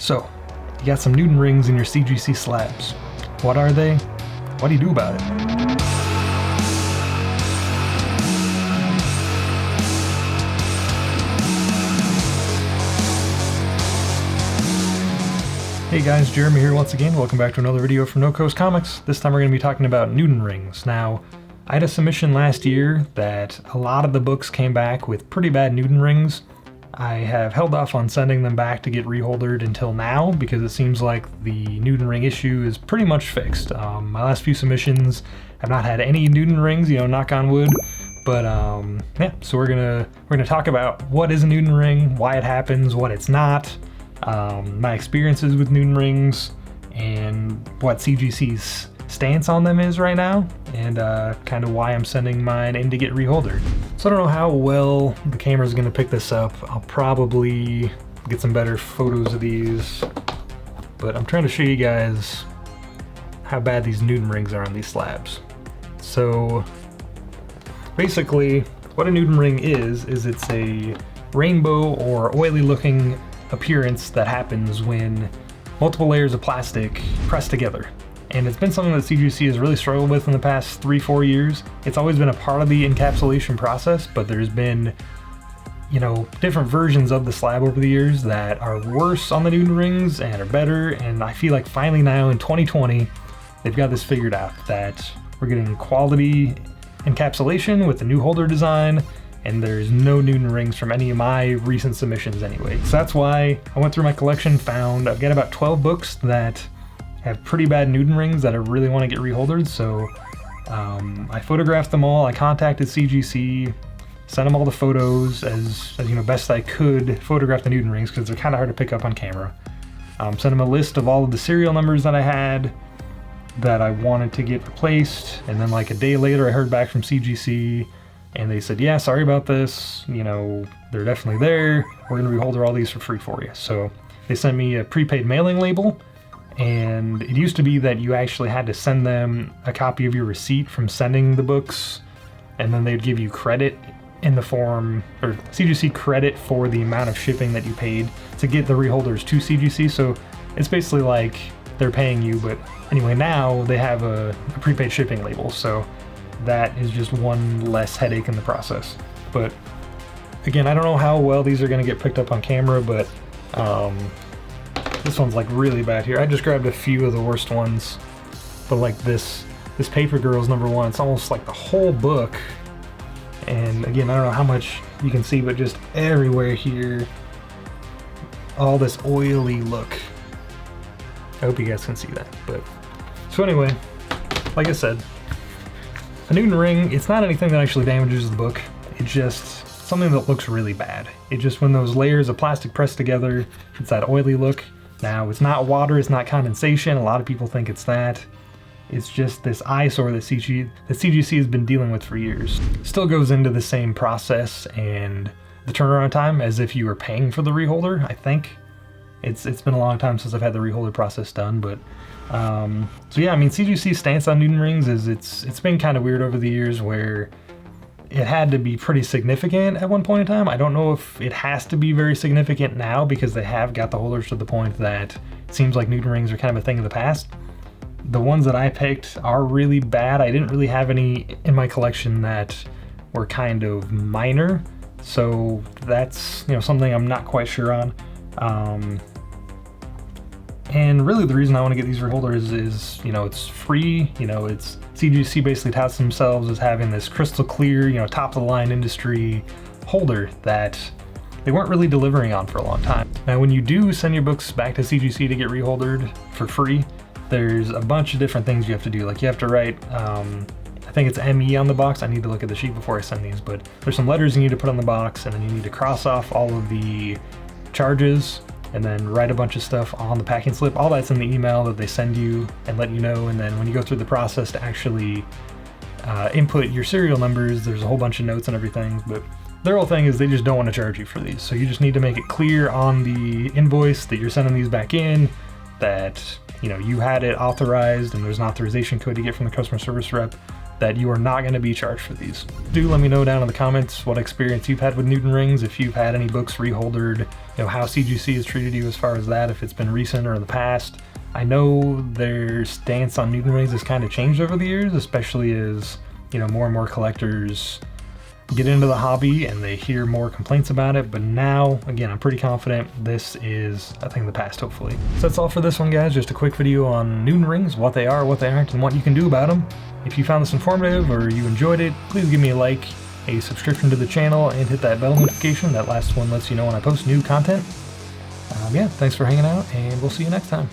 So, you got some Newton rings in your CGC slabs. What are they? What do you do about it? Hey guys, Jeremy here once again. Welcome back to another video from No Coast Comics. This time we're going to be talking about Newton rings. Now, I had a submission last year that a lot of the books came back with pretty bad Newton rings. I have held off on sending them back to get reholdered until now because it seems like the Newton ring issue is pretty much fixed. My last few submissions have not had any Newton rings, knock on wood. But yeah, so we're gonna talk about what is a Newton ring, why it happens, what it's not, my experiences with Newton rings, and what CGC's stance on them is right now, and kind of why I'm sending mine in to get reholdered. So I don't know how well the camera's gonna pick this up. I'll probably get some better photos of these, but I'm trying to show you guys how bad these Newton rings are on these slabs. So basically, what a Newton ring is it's a rainbow or oily looking appearance that happens when multiple layers of plastic press together. And it's been something that CGC has really struggled with in the past 3-4 years. It's always been a part of the encapsulation process, but there's been, different versions of the slab over the years that are worse on the Newton rings and are better. And I feel like finally now in 2020, they've got this figured out that we're getting quality encapsulation with the new holder design, and there's no Newton rings from any of my recent submissions anyway. So that's why I went through my collection, I've got about 12 books that have pretty bad Newton rings that I really want to get reholdered. So I photographed them all. I contacted CGC, sent them all the photos as best I could photograph the Newton rings because they're kind of hard to pick up on camera. Sent them a list of all of the serial numbers that I had that I wanted to get replaced, and then like a day later I heard back from CGC and they said, yeah, sorry about this, they're definitely there, we're going to reholder all these for free for you. So they sent me a prepaid mailing label, and it used to be that you actually had to send them a copy of your receipt from sending the books, and then they'd give you credit in the form, or CGC credit for the amount of shipping that you paid to get the reholders to CGC. So it's basically like they're paying you, but anyway, now they have a prepaid shipping label, so that is just one less headache in the process. But again, I don't know how well these are going to get picked up on camera, but this one's like really bad here. I just grabbed a few of the worst ones, but like this Paper Girls #1, it's almost like the whole book. And again, I don't know how much you can see, but just everywhere here, all this oily look. I hope you guys can see that. But so anyway, like I said, a Newton ring, it's not anything that actually damages the book. It's just something that looks really bad. It just, when those layers of plastic press together, it's that oily look. Now, it's not water, it's not condensation. A lot of people think it's that. It's just this eyesore that CGC has been dealing with for years. Still goes into the same process and the turnaround time as if you were paying for the reholder, I think. It's been a long time since I've had the reholder process done, but so yeah, I mean, CGC's stance on Newton rings is it's been kind of weird over the years where it had to be pretty significant at one point in time. I don't know if it has to be very significant now because they have got the holders to the point that it seems like Newton rings are kind of a thing of the past. The ones that I picked are really bad. I didn't really have any in my collection that were kind of minor, so that's something I'm not quite sure on. And really the reason I want to get these reholders is, it's free, it's CGC basically touts themselves as having this crystal clear, top of the line industry holder that they weren't really delivering on for a long time. Now, when you do send your books back to CGC to get reholdered for free, there's a bunch of different things you have to do. Like you have to write, I think it's ME on the box. I need to look at the sheet before I send these, but there's some letters you need to put on the box, and then you need to cross off all of the charges and then write a bunch of stuff on the packing slip. All that's in the email that they send you and let you know. And then when you go through the process to actually input your serial numbers, there's a whole bunch of notes and everything. But their whole thing is they just don't want to charge you for these. So you just need to make it clear on the invoice that you're sending these back in, that you had it authorized and there's an authorization code you get from the customer service rep, that you are not going to be charged for these. Do let me know down in the comments what experience you've had with Newton rings, if you've had any books reholdered how CGC has treated you as far as that, if it's been recent or in the past. I know their stance on Newton rings has kind of changed over the years, especially as, more and more collectors get into the hobby and they hear more complaints about it. But now, again, I'm pretty confident this is a thing of the past, hopefully. So that's all for this one, guys. Just a quick video on Newton rings, what they are, what they aren't, and what you can do about them. If you found this informative or you enjoyed it, please give me a like, a subscription to the channel, and hit that bell notification. That last one lets you know when I post new content. Yeah, thanks for hanging out, and we'll see you next time.